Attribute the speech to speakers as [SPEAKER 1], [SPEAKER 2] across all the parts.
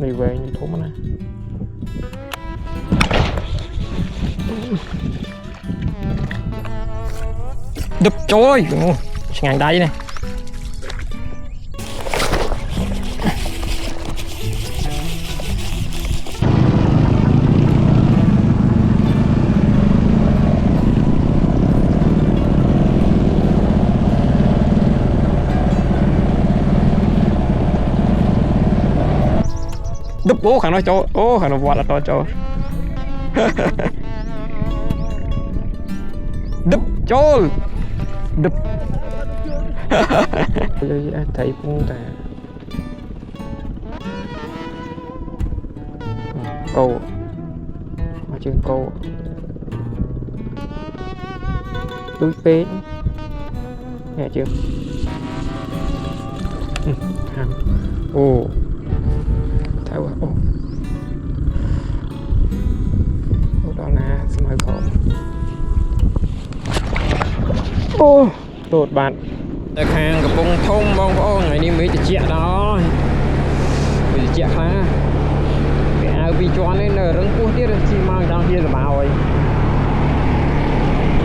[SPEAKER 1] này về như thú mà đập trôi ngàn đáy này đập ô khả nó cho ô khả nó vọt là to cho đập cho đập thấy cũng là câu ở trên câu túi phế nghe chưa ô thấy quá ô đó là smile call ô tốt bạn tại hàngกับปงthông mong có ngày đi mấy chẹt đó mấy chẹt ha cái vì cho nên là răng cua tiết chỉ mang sang kia là bảo rồi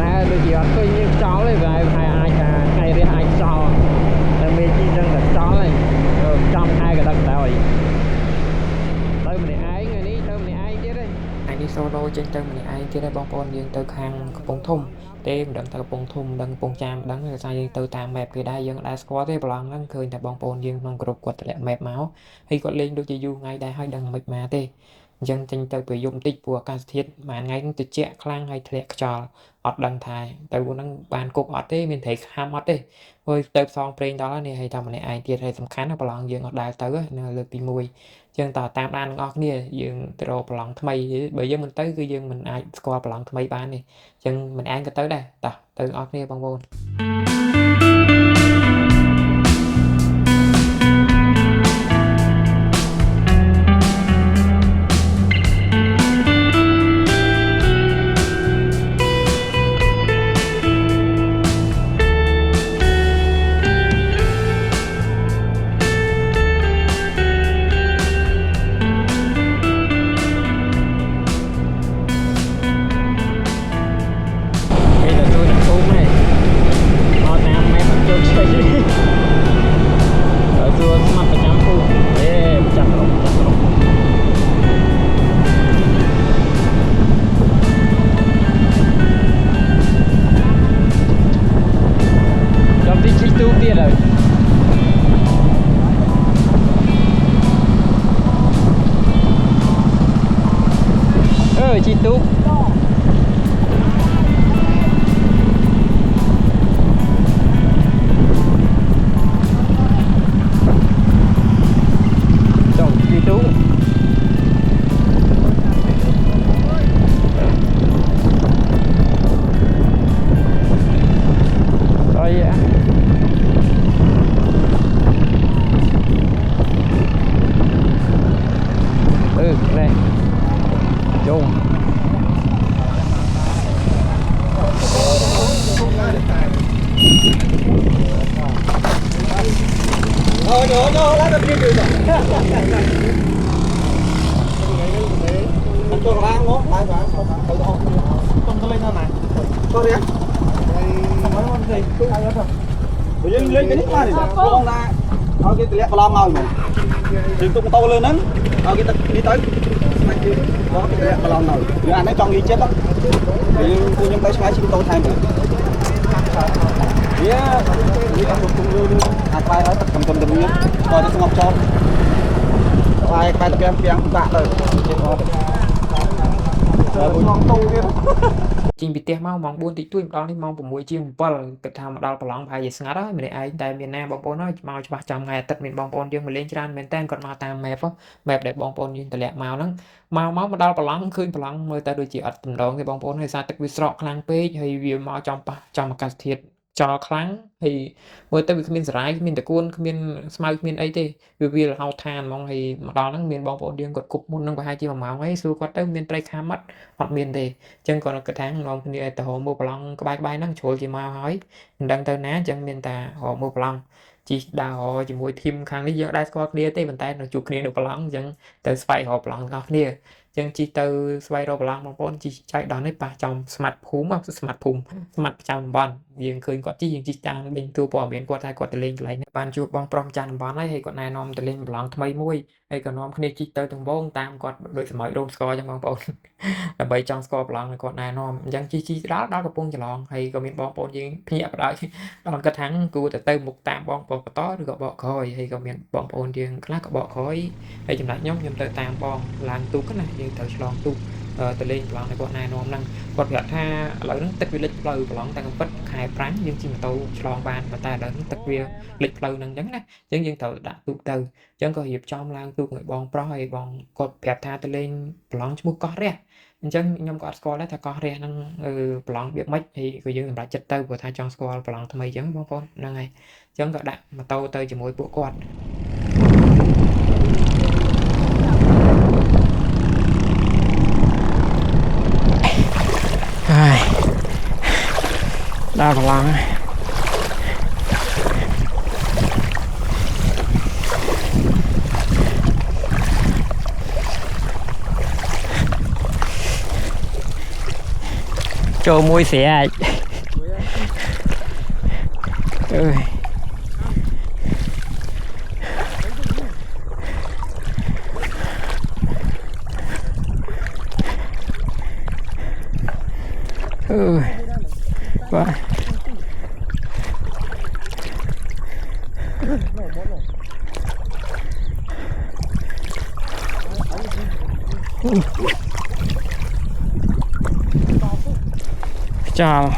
[SPEAKER 1] nè được gì tôi như cháu này về hai ngày đi hai cháu là mấy chi răng là cháu này trong hai cái đất rồi tới mình ai ngày đi tới mình ai chứ đây anh đi solo trên tới mình ai chứ đây bong bóng dương từ hàngกับปงthông đêm đặng từปงthông đặngปงchạm đặng là sai từ tạm mẹp cái đai dương đã có thế bằng đặng khơi tại bong bóng dương trong group quật lại mẹp máu khi có lên đôi chỉ du ngay đây hai đằng mệt mà thế dân tranh từ bị dùng tích của ca thiết mà ngay từ trẻ khang hay thẹn trò ọt đằng thải từ buồn đằng bàn cục ọt thế mình thấy ham ọt thế rồi từ xong trên đó này hay tầm này ai tiệt hay tầm khán là bằng dương ọt đài tới là lực tìm mùi dân tỏ tam đan ngọt nè dương từ đầu bằng thay bởi dân mình tới cứ dân mình ai qua bằng thay ban này dân mình ăn cái tới đây tỏ từ ọt nè bằng bồn chị Tú chồng chị Tú rồi vậy này chung Nó lá nó đi rồi. Anh cho lá ngó, lại vào, không lên này. Có đi. Không phải con gì, cứ ai đó thôi. Bây giờ lên cái nít qua thì con ra. Thôi cái lẹ lom ngồi mà. Đừng tung to lên nấn. Thôi cái đi tới. Đó cái lẹ lom ngồi. Giờ anh ấy trong đi chết đó. Thì tôi nhắm tay sáng xin tôi thay nữa. Yeah, ini kan tunggu apa ya teman-temannya kalau ada ngop cho ai khai tập piang bạc rồi mong tu kia trình bị tè mau mong buôn tí tuổi đó đi mong của mũi chiên bờ cái thằng mà đào bờ lòng phải gì ngắt đó mình ai tại miền Nam bong bóng nó mau cho 100 ngày tết miền bong bóng dương mình lên trên miền Tây còn mà tam mẹp á mẹp để bong bóng dương tệ lẹ màu lắm màu máu mà đào bờ lòng khơi bờ lòng mới ta đôi chỉ ở tầm đó thì bong bóng hay sao tết bị sọt khang pê hay vì mau trong một cái thiệt cho kháng thì mới tới miền Sài miền Tây Quân miền Smile miền ấy thì vì là hao than mong thì mà đó nó miền bong bóng điên cột cục môn năng có hai chi mà máu ấy xưa qua tới miền Tây khá mất hoặc miền thì chân còn cái tháng ngon thì tại hồ mua bờ lòng có bay năng chuột gì mà hỏi đang tới ná chân miền ta hồ mua bờ lòng
[SPEAKER 2] chỉ đào chỉ mùi thêm khang lý do đai squat kia tới bàn tay nó chụp kia được balance chẳng từ spy họ balance ngọc kia chẳng chỉ từ spy rồi balance bằng bốn chỉ chạy đón đấy bà trong smart phúm hoặc smart phúm smart trong bàn riêng khơi quạt chỉ tăng bên tua bỏ biển quạt hai quạt lên lại bàn chụp bong prom chan bán ấy hay quạt này nom từ lên balance thay mũi hay còn nom kia chỉ từ từng bông tam quạt đội sợi rôm score trong bong bốn là bảy trong score balance quạt này nom chẳng chỉ đó đó là bông chلong hay còn miền bong bốn gì nhẹ đó đó cái tháng cua từ một tam bong bong to được gọi bọ khói hay còn miền bong bốn riêng khác có bọ khói hay chừng lại nhóm nhầm từ tam bong làm tu cái này như từ lòng tu từ lên lòng này quạt này nom năng quạt gạt ha lợi nó tích vi lịch lời lòng tăng bất khai práng nhưng chỉ mà tu lòng bàn mà ta đỡ tích vi lịch lời năng nhấn nè nhưng dân từ đã tu từ chẳng có hiệp trong lang tu người bong pro hay bong quạt bẹt tha từ lên lòng chung có đấy chẳng nhóm quạt score đấy ta có đấy năng lòng biết mấy thì người dân đã chất tư của tha trong score lòng tham mấy chẳng bong con năng này chẳng có đạn mà tàu tới chỉ mỗi bộ quạt đa phần cho môi xẻ và chào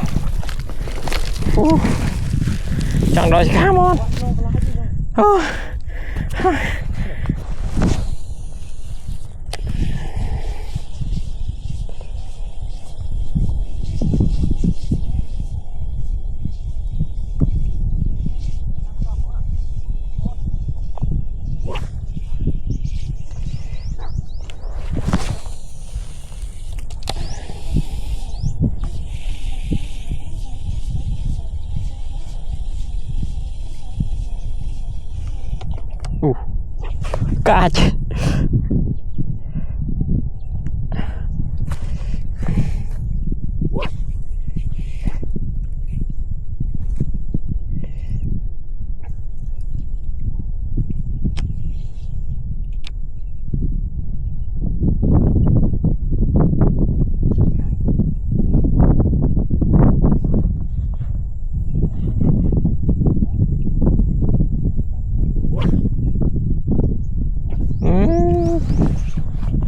[SPEAKER 2] chẳng đòi cá món cá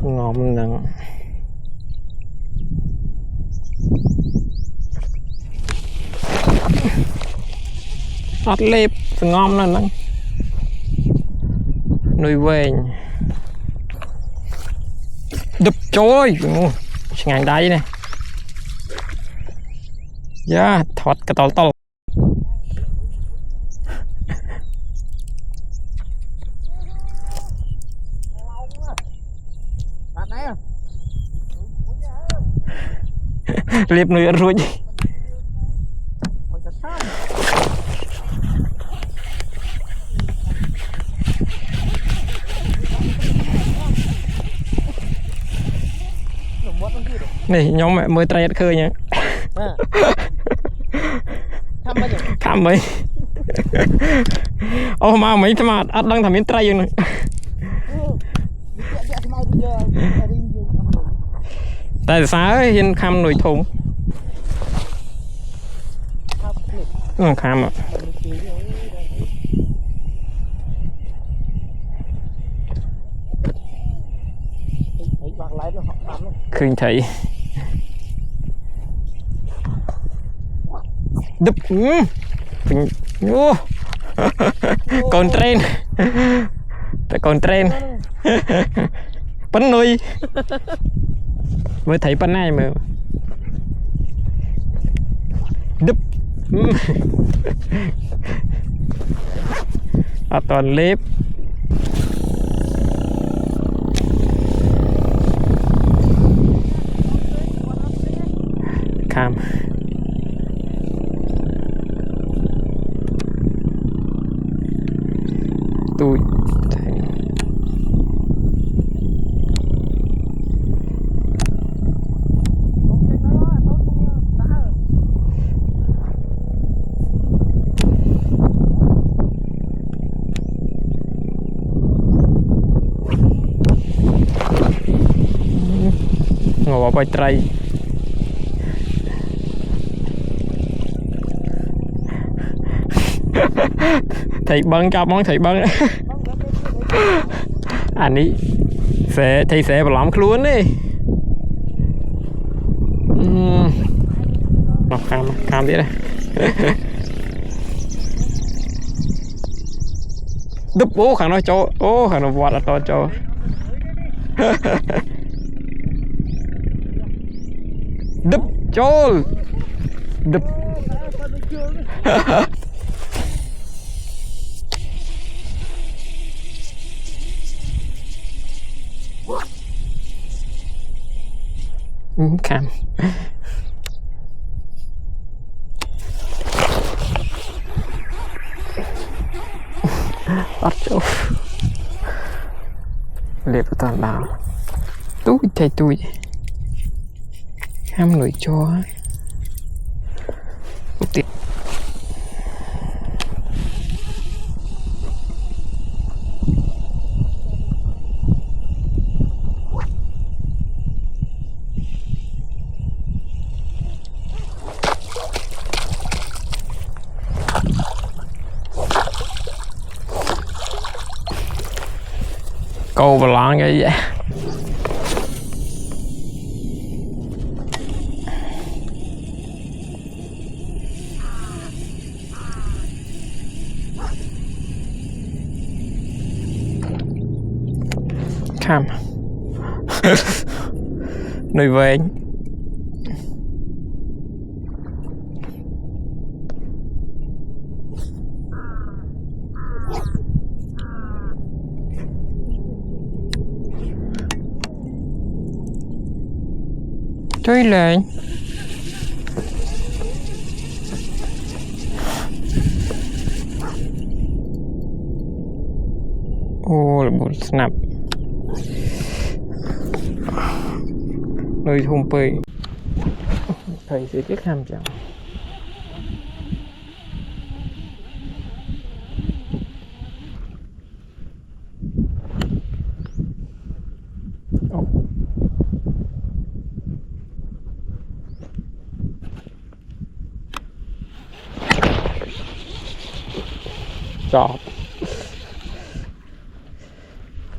[SPEAKER 2] ngon nặng ọt lép ngon là nặng nuôi về đập trôi ngàn đây này yeah, thoát cái tàu tàu liệp nuôi ruồi này nhóm mẹ mới trai khơi nhá thăm mấy ô mà mấy thằng mà ăn đang thằng miếng trai này tại sao hiện khăm nồi thùng khăm ạ khinh thấy đập còn trên còn trên bắn nuôi mới thấy bắn này mà đập toàn lép cam tôi ngồi bay tray thầy băng cho món thầy băng anh ấy sẽ thầy sẽ vào lòng luôn đi cam thế này đúp bố khẳng nói cho khẳng nó vọt là to cho đúp cho đúp cam bắt chỗ liệt vào toàn bảo túi thầy túi ham nổi cho tiết câu và lon cái vậy cam nơi về anh chơi lên ô là một snap nơi thùng pì thầy sẽ chiếc ham chẳng chọt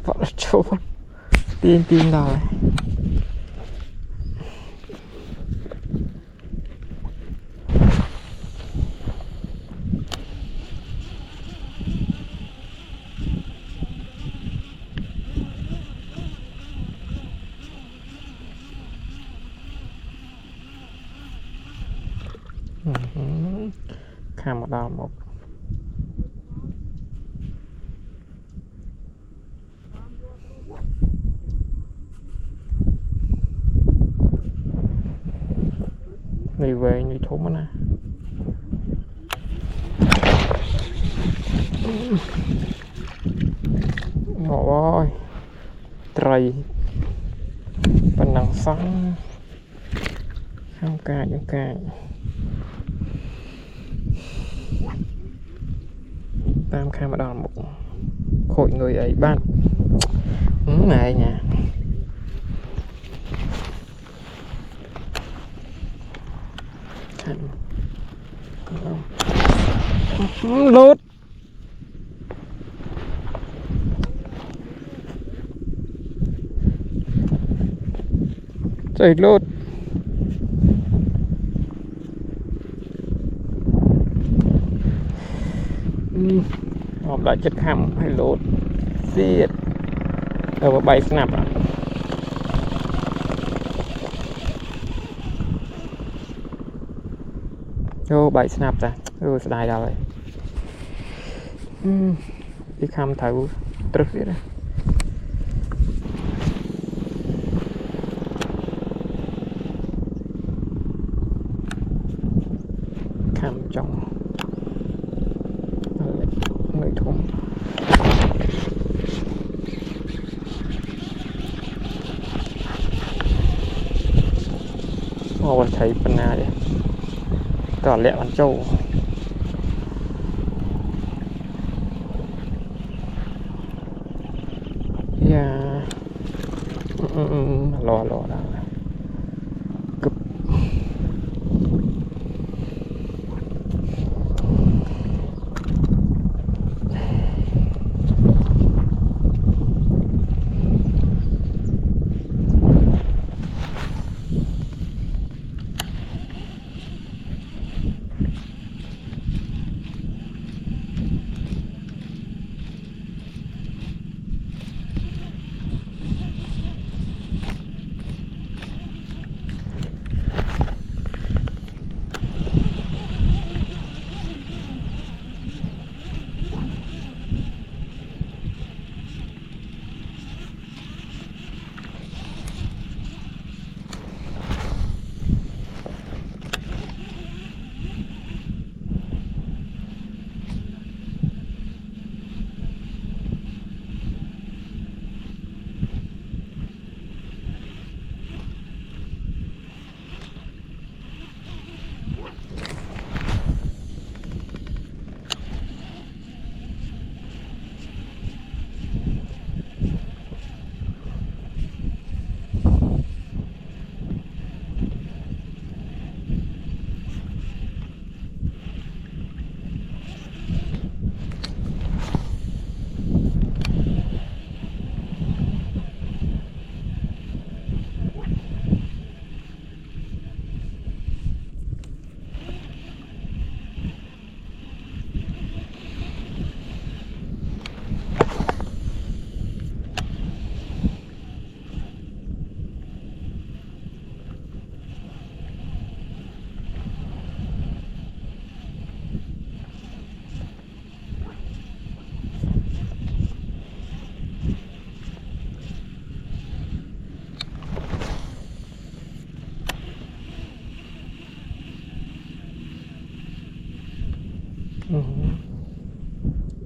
[SPEAKER 2] vợ chốt tiên rồi khám một đào một người về như thốn nè ngồi trời phần nắng sáng không ca những ca tam khai mà đòn một hội người ấy ban này nha lốt chạy lốt hộp lại chất khăm hay lốt xiết ở bay snap à ô bay snap ra sẽ đài rồi đi khăm thấu trức vậy đó khăm trong nơi thùng Ồ, thấy phần nào đấy. Tỏ lẹ bắn trâu. Yeah. Lò đó. Cực.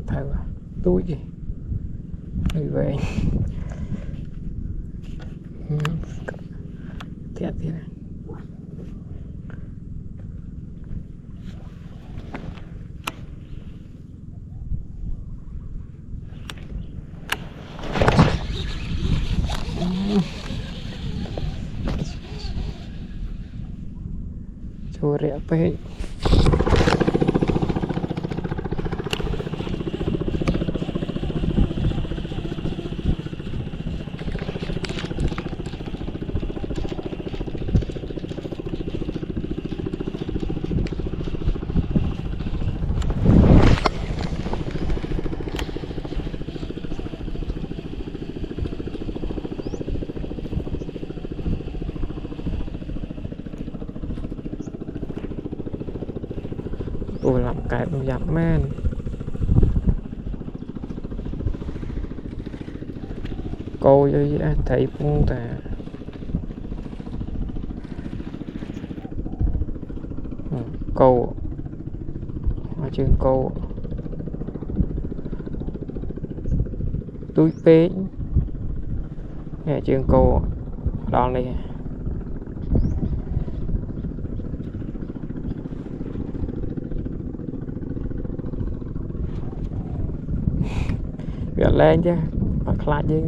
[SPEAKER 2] Thầy à, túi gì người về thiệt thế này. Chua rẻ phê. Tôi làm cái đồ giảm men. Cô với thấy cũng ta cô ở trên cô túi phế ở trên cô đó này. Gạt lên chứ mà khát chứ.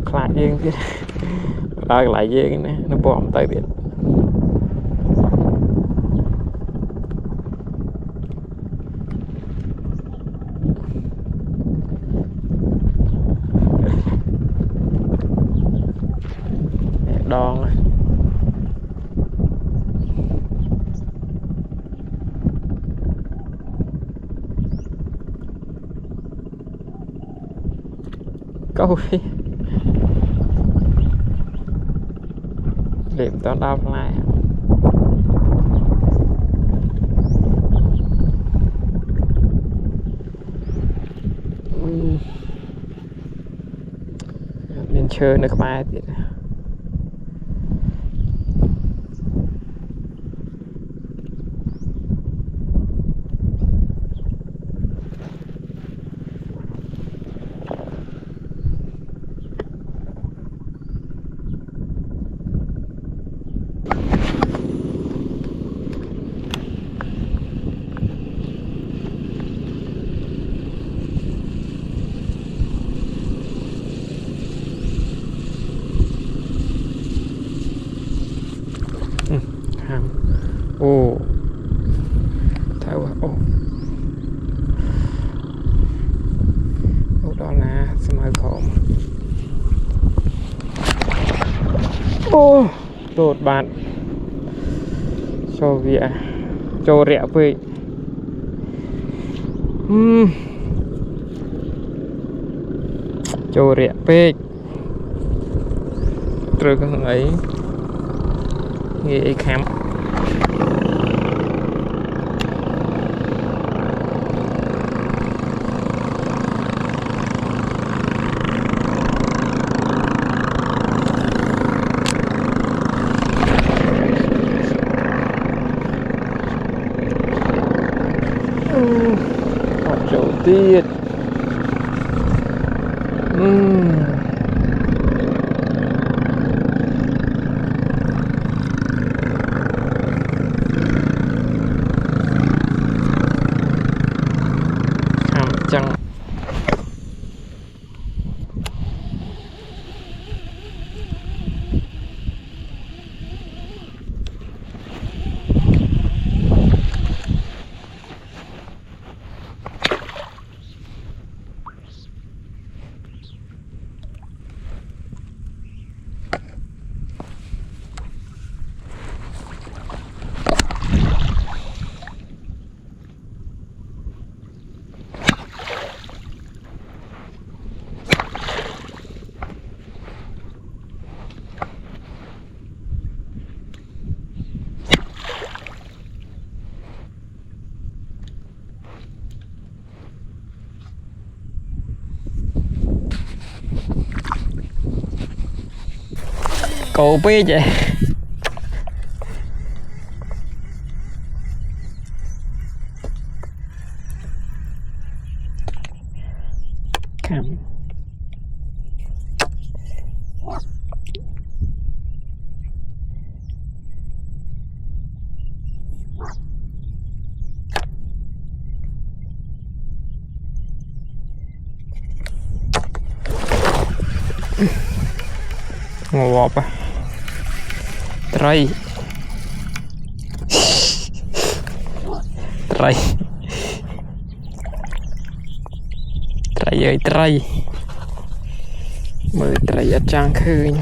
[SPEAKER 2] Khát dương chứ. Lại dương nè, nó bom tới điện. Đòn này. Câu điểm toán đau lại. Bên ឈើនៅក្បែរទៀតអូទៅអូដល់ណាស្មៅក្រមអូតូតបាត់ចូលវាចូលរាក់ពេកចូលរាក់ពេកត្រូវកងអីងាយអីខាំអត់ចូលទៀតចឹងកោពេកខាំងាប់ត្រីត្រីត្រីអើយត្រីមើលត្រីអត់ចាំងឃើញ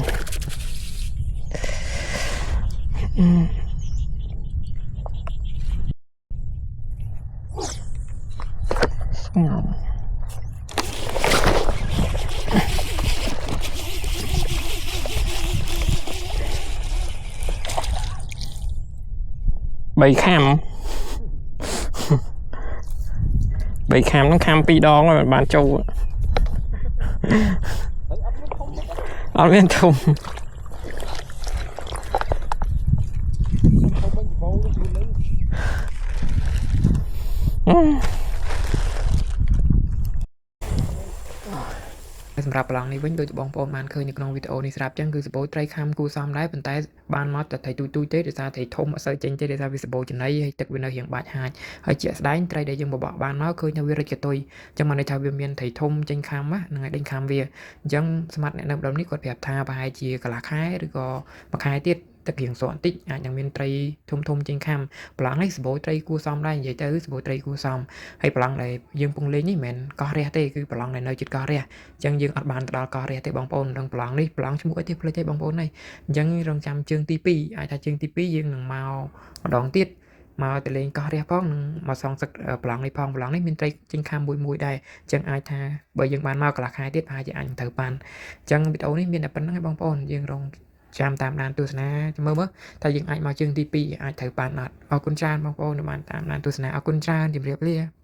[SPEAKER 2] ស្ងប់3 ខាំហ្នឹងខាំ 2 ដងហើយបានចូលអត់មានធំសម្រាប់ប្រឡងនេះវិញដូចបងប្អូនបានឃើញនៅក្នុងវីដេអូនេះស្រាប់ចឹងគឺសបូរត្រីខាំគូសំដែរប៉ុន្តែបានមកតែត្រីទូចទេដោយសារត្រីធំអត់សូវចេញទេដោយសារវាសបូរចំណីហើយទឹកវានៅរៀងបាច់ហាចហើយជាក់ស្ដែងត្រីដែលយើងបបកបានមកឃើញថាវារិចកតុយចឹងមកន័យថាវាមានត្រីធំចេញខាំហ្នឹងហើយដេញខាំវាអញ្ចឹងស្មាត់អ្នកនៅម្ដុំនេះគាត់ប្រាប់ថាប្រហែលជាកន្លះខែឬក៏មួយខែទៀតទឹករៀងស្រក់បន្តិចអាចនឹងមានត្រីធំចេញខាំប្រឡងនេះសបូរត្រីគួសមដែរនិយាយទៅសបូរត្រីគួសមហើយប្រឡងដែលយើងពងលេងនេះមិនមែនកោះរះទេគឺប្រឡងដែលនៅជិតកោះរះអញ្ចឹងយើងអត់បានទៅដល់កោះរះទេបងប្អូនដល់ប្រឡងនេះប្រឡងឈ្មោះអីទេភ្លេចទេបងប្អូនហើយអញ្ចឹងរងចាំជើងទី2អាចថាជើងទី2យើងនឹងមកម្ដងទៀតមកទៅលេងកោះរះផងនឹងមកសងសឹកប្រឡងនេះផងប្រឡងនេះមានត្រីចេញខាំមួយដែរអញ្ចឹងអាចថាបើយើងបានមកកន្លះខែទៀតប្រហែលជាអាចនឹងត្រូវបានអញ្ចឹងវីដេអូនេះមានតែប៉ុណ្្នឹងឯងបងប្អូនយើងរងចាំតាមដានទស្សនាមើលថាយើងអាចមកជើងទី2អាចត្រូវបានអត់អរគុណច្រើនបងប្អូនដែលបានតាមដានទស្សនាអរគុណច្រើនជម្រាបលា